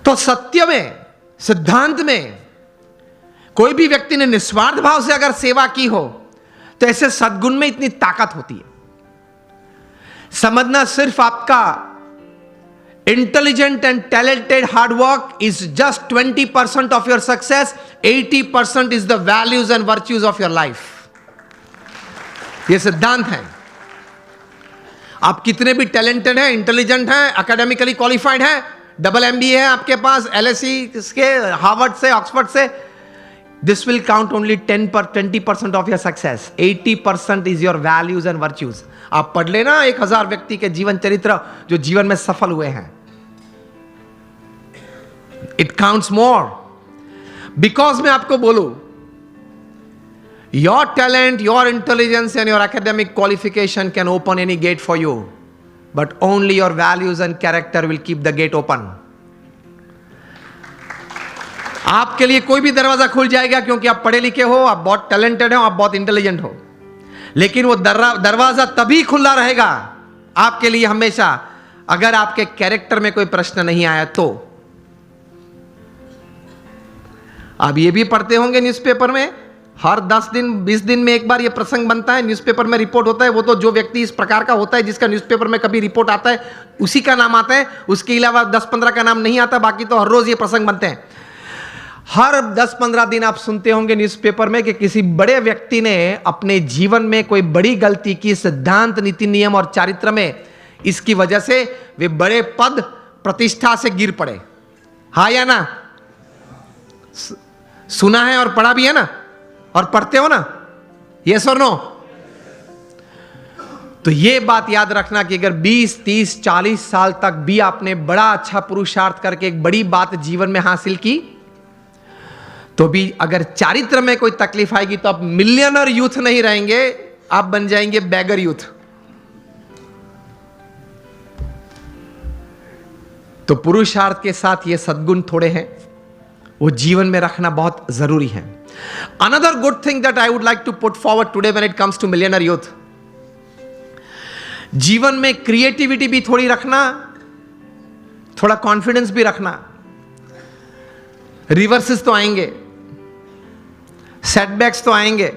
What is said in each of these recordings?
तो सत्य में, सिद्धांत में कोई भी व्यक्ति ने निस्वार्थ भाव से अगर सेवा की हो तो ऐसे सद्गुण में इतनी ताकत होती है। समझना सिर्फ आपका intelligent and talented hard work is just 20% of your success, 80% is the values and virtues of your life. यह सिद्धांत है। आप कितने भी टैलेंटेड हैं, इंटेलिजेंट हैं, एकेडमिकली क्वालिफाइड हैं, डबल MBA है आपके पास, LSE के, हार्वर्ड से, ऑक्सफोर्ड से, this will count only 20% of your success. 80% is your values and virtues. आप पढ़ लेना 1000 व्यक्ति के जीवन चरित्र जो जीवन में सफल हुए हैं। It counts more. बिकॉज मैं आपको बोलूं, your talent, your intelligence and your academic qualification can open any gate for you, but only your values and character will keep the gate open. आपके लिए कोई भी दरवाजा खुल जाएगा क्योंकि आप पढ़े लिखे हो, आप बहुत टैलेंटेड हो, आप बहुत इंटेलिजेंट हो, लेकिन वो दरवाजा तभी खुला रहेगा आपके लिए हमेशा अगर आपके कैरेक्टर में कोई प्रश्न नहीं आया तो। आप ये भी पढ़ते होंगे न्यूज़पेपर में, हर 10 दिन 20 दिन में एक बार ये प्रसंग बनता है, न्यूज़पेपर में रिपोर्ट होता है। वो तो जो व्यक्ति इस प्रकार का होता है जिसका न्यूज़पेपर में कभी रिपोर्ट आता है उसी का नाम आता है, उसके अलावा 10-15 का नाम नहीं आता। बाकी तो हर रोज ये प्रसंग बनते हैं। हर 10-15 दिन आप सुनते होंगे न्यूज़पेपर में कि किसी बड़े व्यक्ति ने अपने जीवन में कोई बड़ी गलती की, सिद्धांत, नीति, नियम और चारित्र में, इसकी वजह से वे बड़े पद प्रतिष्ठा से गिर पड़े। हाँ या ना? सुना है और पढ़ा भी है ना, और पढ़ते हो ना, यस और नो? तो ये बात याद रखना कि अगर 20, 30, 40 साल तक भी आपने बड़ा अच्छा पुरुषार्थ करके एक बड़ी बात जीवन में हासिल की, तो भी अगर चारित्र में कोई तकलीफ आएगी तो आप मिलियनर यूथ नहीं रहेंगे, आप बन जाएंगे बैगर यूथ। तो पुरुषार्थ के साथ ये सद्गुण थोड़े हैं, वो जीवन में रखना बहुत जरूरी है। Another good thing that I would like to put forward today when it comes to millionaire youth, जीवन में क्रिएटिविटी भी थोड़ी रखना, थोड़ा कॉन्फिडेंस भी रखना। रिवर्सेस तो आएंगे, सेटबैक्स तो आएंगे,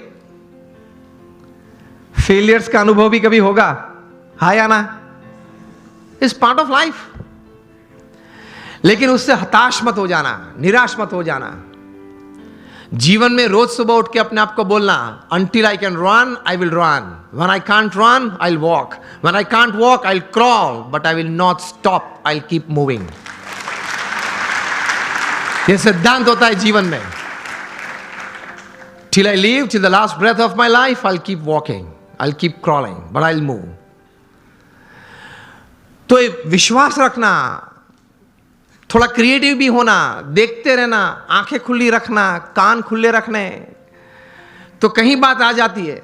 फेलियर्स का अनुभव भी कभी होगा, हाँ या ना? Is part of life. लेकिन उससे हताश मत हो जाना, निराश मत हो जाना। जीवन में रोज सुबह उठ के अपने आप को बोलना, until I can run, I will run. When I can't run, I'll walk. When I can't walk, I'll crawl. But I will not stop. I'll keep moving. ये सिद्धांत होता है जीवन में। Till I live, till the last breath of my life, I'll keep walking. I'll keep crawling, but I'll move. तो विश्वास रखना, थोड़ा क्रिएटिव भी होना, देखते रहना, आंखें खुली रखना, कान खुले रखने। तो कहीं बात आ जाती है